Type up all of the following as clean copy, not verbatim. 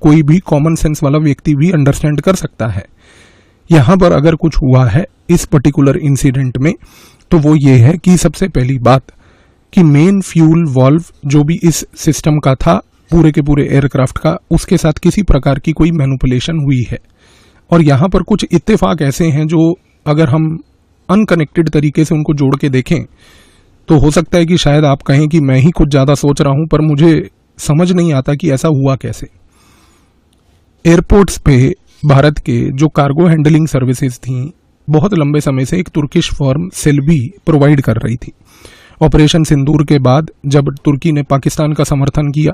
कोई भी common sense वाला व्यक्ति भी अंडरस्टैंड कर सकता है। यहाँ पर अगर कुछ हुआ है इस पर्टिकुलर इंसिडेंट में तो वो ये है कि सबसे पहली बात कि मेन फ्यूल वाल्व जो भी इस सिस्टम का था पूरे के पूरे एयरक्राफ्ट का, उसके साथ किसी प्रकार की कोई मैनिपुलेशन हुई है। और यहाँ पर कुछ इत्तेफाक ऐसे हैं जो अगर हम अनकनेक्टेड तरीके से उनको जोड़ के देखें तो हो सकता है कि शायद आप कहें कि मैं ही कुछ ज़्यादा सोच रहा हूं, पर मुझे समझ नहीं आता कि ऐसा हुआ कैसे। एयरपोर्ट्स पे भारत के जो कार्गो हैंडलिंग सर्विसेज थी बहुत लंबे समय से एक तुर्किश फर्म सेल्बी प्रोवाइड कर रही थी। ऑपरेशन सिंदूर के बाद जब तुर्की ने पाकिस्तान का समर्थन किया,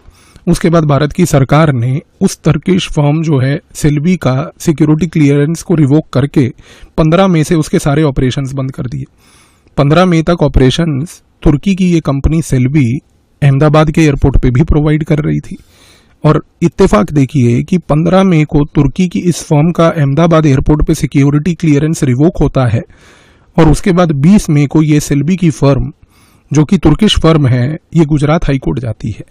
उसके बाद भारत की सरकार ने उस तुर्किश फर्म जो है सेल्बी का सिक्योरिटी क्लियरेंस को रिवोक करके 15 मई से उसके सारे ऑपरेशंस बंद कर दिए। 15 मई तक ऑपरेशंस तुर्की की ये कंपनी सेल्बी अहमदाबाद के एयरपोर्ट पे भी प्रोवाइड कर रही थी। और इत्तेफाक देखिए कि 15 मई को तुर्की की इस फर्म का अहमदाबाद एयरपोर्ट पे सिक्योरिटी क्लियरेंस रिवोक होता है और उसके बाद 20 मई को ये सेल्बी की फर्म जो कि तुर्किश फर्म है ये गुजरात हाईकोर्ट जाती है।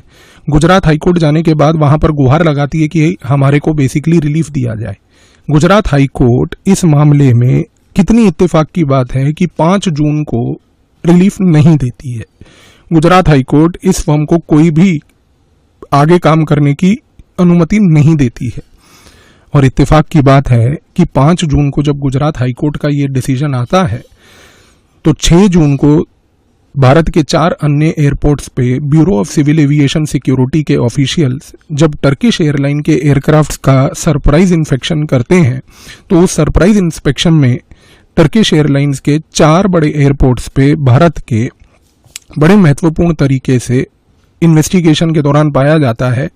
गुजरात हाईकोर्ट जाने के बाद वहां पर गुहार लगाती है कि हमारे को बेसिकली रिलीफ दिया जाए। गुजरात हाईकोर्ट इस मामले में कितनी इत्तेफाक की बात है कि 5 जून को रिलीफ नहीं देती है। गुजरात हाईकोर्ट इस फर्म को कोई भी आगे काम करने की अनुमति नहीं देती है। और इत्तेफाक की बात है कि 5 जून को जब गुजरात हाईकोर्ट का ये डिसीजन आता है तो 6 जून को भारत के 4 अन्य एयरपोर्ट्स पे bureau of civil aviation security के ऑफिशियल्स जब टर्किश एयरलाइन के एयरक्राफ्ट्स का सरप्राइज इंस्पेक्शन करते हैं तो उस सरप्राइज इंस्पेक्शन में टर्किश एयरलाइंस के 4 बड़े एयरपोर्ट्स पे भारत के बड़े महत्वपूर्ण तरीके से इन्वेस्टिगेशन के दौरान पाया जाता है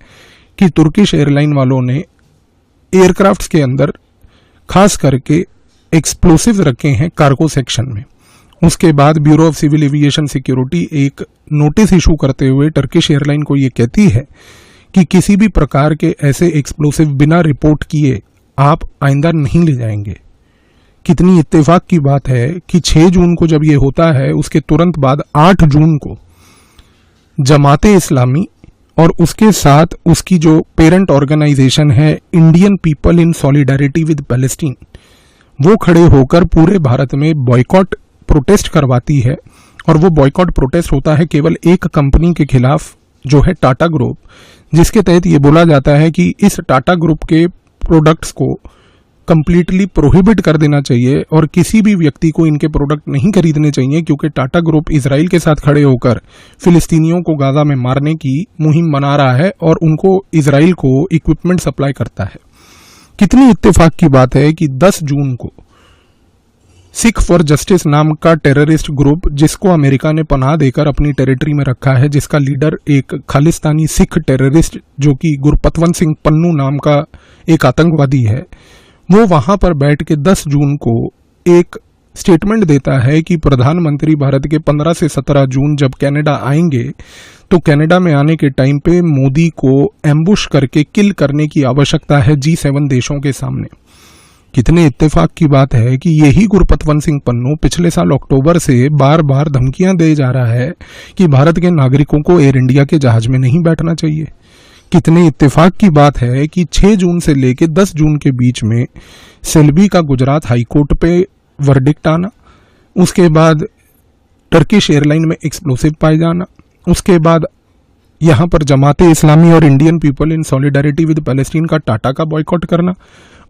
कि तुर्किश एयरलाइन वालों ने एयरक्राफ्ट्स के अंदर खास करके एक्सप्लोसिव रखे हैं कार्गो सेक्शन में। उसके बाद bureau of civil aviation security एक नोटिस इशू करते हुए टर्किश एयरलाइन को ये कहती है कि किसी भी प्रकार के ऐसे एक्सप्लोसिव बिना रिपोर्ट किए आप आइंदा नहीं ले जाएंगे। कितनी इत्तेफाक की बात है कि 6 जून को जब ये होता है उसके तुरंत बाद 8 जून को जमाते इस्लामी और उसके साथ उसकी जो पेरेंट ऑर्गेनाइजेशन है Indian people in solidarity with Palestine, वो खड़े होकर पूरे भारत में बॉयकॉट प्रोटेस्ट करवाती है। और वो बॉयकॉट प्रोटेस्ट होता है केवल एक कंपनी के खिलाफ जो है टाटा ग्रुप, जिसके तहत ये बोला जाता है कि इस टाटा ग्रुप के प्रोडक्ट्स को कंप्लीटली प्रोहिबिट कर देना चाहिए और किसी भी व्यक्ति को इनके प्रोडक्ट नहीं खरीदने चाहिए, क्योंकि टाटा ग्रुप इजराइल के साथ खड़े होकर फिलिस्तीनियों को गाजा में मारने की मुहिम बना रहा है और उनको इजराइल को इक्विपमेंट सप्लाई करता है। कितनी इत्तेफाक की बात है कि 10 जून को सिख फॉर जस्टिस नाम का टेररिस्ट ग्रुप, जिसको अमेरिका ने पनाह देकर अपनी टेरिटरी में रखा है, जिसका लीडर एक खालिस्तानी सिख टेररिस्ट जो कि गुरपतवंत सिंह पन्नू नाम का एक आतंकवादी है, वो वहां पर बैठ के 10 जून को एक स्टेटमेंट देता है कि प्रधानमंत्री भारत के 15 से 17 जून जब कनाडा आएंगे तो कनाडा में आने के टाइम पे मोदी को एम्बुश करके किल करने की आवश्यकता है G7 देशों के सामने। कितने इत्तेफाक की बात है कि यही गुरपतवंत सिंह पन्नू पिछले साल अक्टूबर से बार बार धमकियां दे जा रहा है कि भारत के नागरिकों को एयर इंडिया के जहाज में नहीं बैठना चाहिए। कितने इत्तेफाक की बात है कि 6 जून से लेकर 10 जून के बीच में सेल्बी का गुजरात हाईकोर्ट पे वर्डिक्ट आना, उसके बाद टर्किश एयरलाइन में एक्सप्लोसिव पाए जाना, उसके बाद यहां पर जमाते इस्लामी और Indian people in solidarity with Palestine का टाटा का बॉयकॉट करना,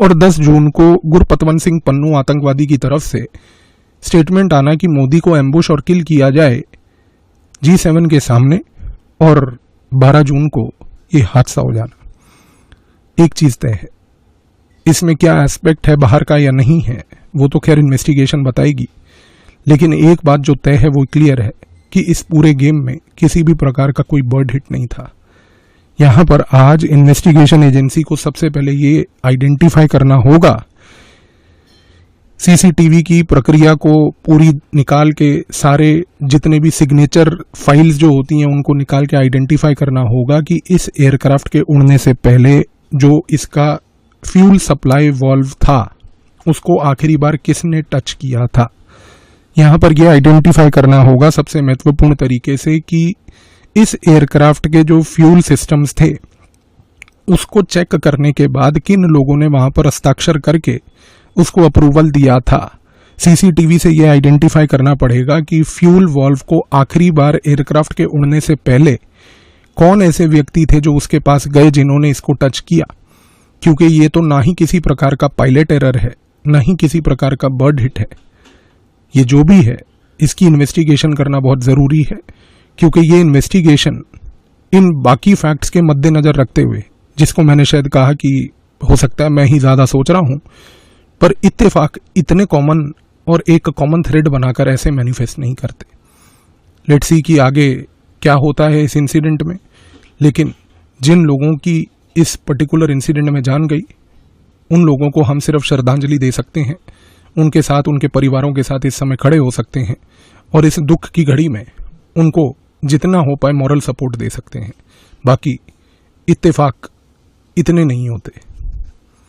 और 10 जून को गुरपतवंत सिंह पन्नू आतंकवादी की तरफ से स्टेटमेंट आना कि मोदी को एम्बुश और किल किया जाए G7 के सामने, और 12 जून को ये हादसा हो जाना। एक चीज तय है, इसमें क्या एस्पेक्ट है बाहर का या नहीं है वो तो खैर इन्वेस्टिगेशन बताएगी, लेकिन एक बात जो तय है वो क्लियर है कि इस पूरे गेम में किसी भी प्रकार का कोई बर्ड हिट नहीं था। यहां पर आज इन्वेस्टिगेशन एजेंसी को सबसे पहले ये आइडेंटिफाई करना होगा, सीसीटीवी की प्रक्रिया को पूरी निकाल के सारे जितने भी सिग्नेचर फाइल्स जो होती हैं उनको निकाल के आइडेंटिफाई करना होगा कि इस एयरक्राफ्ट के उड़ने से पहले जो इसका फ्यूल सप्लाई वाल्व था उसको आखिरी बार किसने टच किया था। यहां पर यह आइडेंटिफाई करना होगा सबसे महत्वपूर्ण तरीके से कि इस एयरक्राफ्ट के जो फ्यूल सिस्टम्स थे उसको चेक करने के बाद किन लोगों ने वहां पर हस्ताक्षर करके उसको अप्रूवल दिया था। सीसीटीवी से यह आइडेंटिफाई करना पड़ेगा कि फ्यूल वाल्व को आखिरी बार एयरक्राफ्ट के उड़ने से पहले कौन ऐसे व्यक्ति थे जो उसके पास गए जिन्होंने इसको टच किया, क्योंकि ये तो ना ही किसी प्रकार का पायलट एरर है, ना ही किसी प्रकार का बर्ड हिट है। ये जो भी है इसकी इन्वेस्टिगेशन करना बहुत ज़रूरी है, क्योंकि ये इन्वेस्टिगेशन इन बाकी फैक्ट्स के मद्देनज़र रखते हुए, जिसको मैंने शायद कहा कि हो सकता है मैं ही ज़्यादा सोच रहा हूँ, पर इत्तेफाक इतने कॉमन और एक कॉमन थ्रेड बनाकर ऐसे मैनिफेस्ट नहीं करते। लेट्स सी कि आगे क्या होता है इस इंसिडेंट में। लेकिन जिन लोगों की इस पर्टिकुलर इंसिडेंट में जान गई, उन लोगों को हम सिर्फ श्रद्धांजलि दे सकते हैं, उनके साथ उनके परिवारों के साथ इस समय खड़े हो सकते हैं और इस दुख की घड़ी में उनको जितना हो पाए मॉरल सपोर्ट दे सकते हैं। बाकी इत्तेफाक इतने नहीं होते।